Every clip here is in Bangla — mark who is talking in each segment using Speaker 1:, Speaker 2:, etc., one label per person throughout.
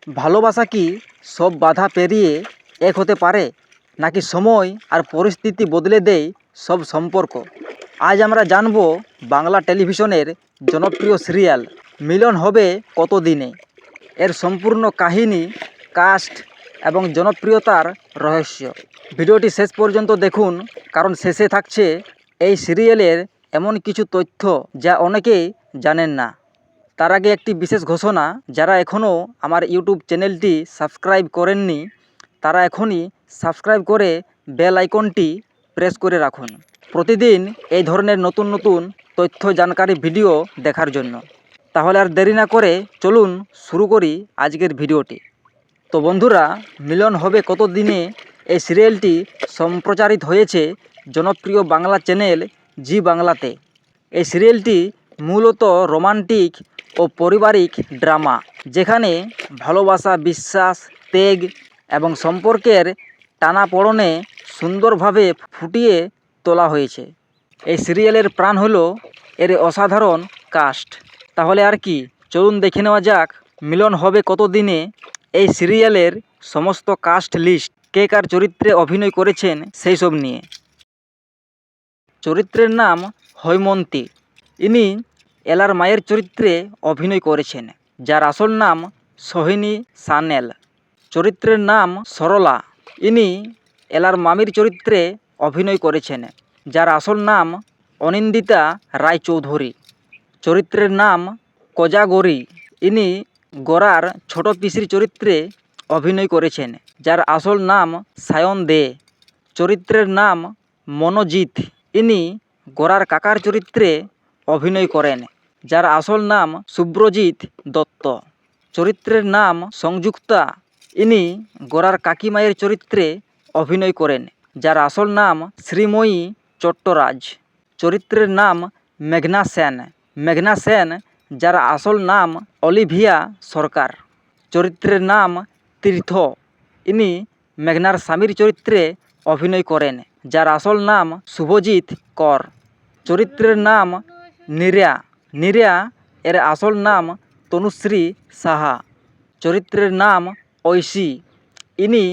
Speaker 1: ভালোবাসা কি সব বাধা পেরিয়ে এক হতে পারে, নাকি সময় আর পরিস্থিতি বদলে দেয় সব সম্পর্ক? আজ আমরা জানব বাংলা টেলিভিশনের জনপ্রিয় সিরিয়াল মিলন হবে কত দিনে, এর সম্পূর্ণ কাহিনী, কাস্ট এবং জনপ্রিয়তার রহস্য। ভিডিওটি শেষ পর্যন্ত দেখুন, কারণ শেষে থাকছে এই সিরিয়ালের এমন কিছু তথ্য যা অনেকেই জানেন না। তার আগে একটি বিশেষ ঘোষণা, যারা এখনও আমার ইউটিউব চ্যানেলটি সাবস্ক্রাইব করেননি তারা এখনই সাবস্ক্রাইব করে বেল আইকনটি প্রেস করে রাখুন প্রতিদিন এই ধরনের নতুন নতুন তথ্য জানকারী ভিডিও দেখার জন্য। তাহলে আর দেরি না করে চলুন শুরু করি আজকের ভিডিওটি। তো বন্ধুরা, মিলন হবে কত দিনে এই সিরিয়ালটি সম্প্রচারিত হয়েছে জনপ্রিয় বাংলা চ্যানেল জি বাংলাতে। এই সিরিয়ালটি মূলত রোমান্টিক ও পারিবারিক ড্রামা, যেখানে ভালোবাসা, বিশ্বাস, ত্যাগ এবং সম্পর্কের টানাপোড়েনে সুন্দরভাবে ফুটিয়ে তোলা হয়েছে। এই সিরিয়ালের প্রাণ হলো এর অসাধারণ কাস্ট। তাহলে আর কি, চলুন দেখে নেওয়া যাক মিলন হবে কত দিনে এই সিরিয়ালের সমস্ত কাস্ট লিস্ট, কে কার চরিত্রে অভিনয় করেছেন সেই সব নিয়ে। চরিত্রের নাম হৈমন্তী। ইনি এলার মায়ের চরিত্রে অভিনয় করেছেন, যার আসল নাম সোহিনী সান্যাল। চরিত্রের নাম সরলা। ইনি এলার মামির চরিত্রে অভিনয় করেছেন, যার আসল নাম অনিন্দিতা রায়চৌধুরী। চরিত্রের নাম কোজাগরী। ইনি গোরার ছোট পিসির চরিত্রে অভিনয় করেছেন, যার আসল নাম সায়ন দে। চরিত্রের নাম মনোজিৎ। ইনি গোরার কাকার চরিত্রে অভিনয় করেন, যার আসল নাম শুভ্রজিৎ দত্ত। চরিত্রের নাম সংযুক্তা। ইনি গোরার কাকিমায়ের চরিত্রে অভিনয় করেন, যার আসল নাম শ্রীময়ী চট্টরাজ। চরিত্রের নাম মেঘনা সেন। মেঘনা সেন, যার আসল নাম অলিভিয়া সরকার। চরিত্রের নাম তীর্থ। ইনি মেঘনার স্বামীর চরিত্রে অভিনয় করেন, যার আসল নাম শুভজিৎ কর। চরিত্রের নাম নীরা। নীরা, এর আসল নাম তনুশ্রী সাহা। চরিত্রের নাম ঐশী। ইনি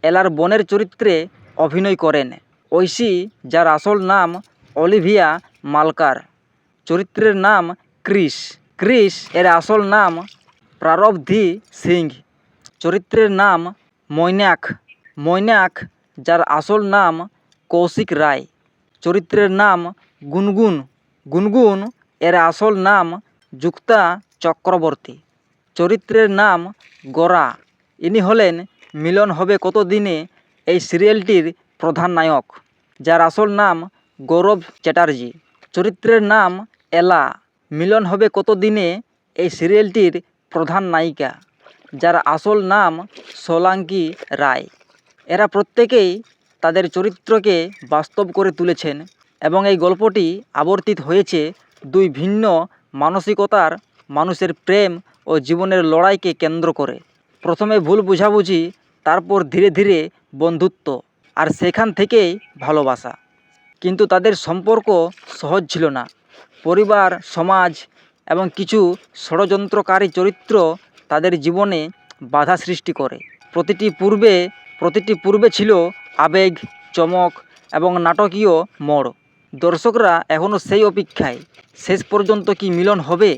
Speaker 1: এলার বোনের চরিত্রে অভিনয় করেন। ঐশী, যার আসল নাম অলিভিয়া মালকার। চরিত্রের নাম ক্রিস। ক্রিস, এর আসল নাম প্রারব্ধি সিং। চরিত্রের নাম মৈনাক। মৈনাক, যার আসল নাম কৌশিক রায়। চরিত্রের নাম গুনগুন। গুনগুন, এর আসল নাম যুক্তা চক্রবর্তী। চরিত্রের নাম গোরা। ইনি হলেন মিলন হবে কত দিনে এই সিরিয়ালটির প্রধান নায়ক, যার আসল নাম গৌরব চ্যাটার্জি। চরিত্রের নাম এলা। মিলন হবে কত দিনে এই সিরিয়ালটির প্রধান নায়িকা, যার আসল নাম সোলাঙ্কি রায়। এরা প্রত্যেকেই তাদের চরিত্রকে বাস্তব করে তুলেছেন এবং এই গল্পটি আবর্তিত হয়েছে দুই ভিন্ন মানসিকতার মানুষের প্রেম ও জীবনের লড়াইকে কেন্দ্র করে। প্রথমে ভুল বোঝাবুঝি, তারপর ধীরে ধীরে বন্ধুত্ব, আর সেখান থেকেই ভালোবাসা। কিন্তু তাদের সম্পর্ক সহজ ছিল না। পরিবার, সমাজ এবং কিছু ষড়যন্ত্রকারী চরিত্র তাদের জীবনে বাধা সৃষ্টি করে। প্রতিটি পূর্বে ছিল আবেগ, চমক এবং নাটকীয় মোড়। দর্শকরা এখনও সেই অপেক্ষায়, শেষ পর্যন্ত কি মিলন হবে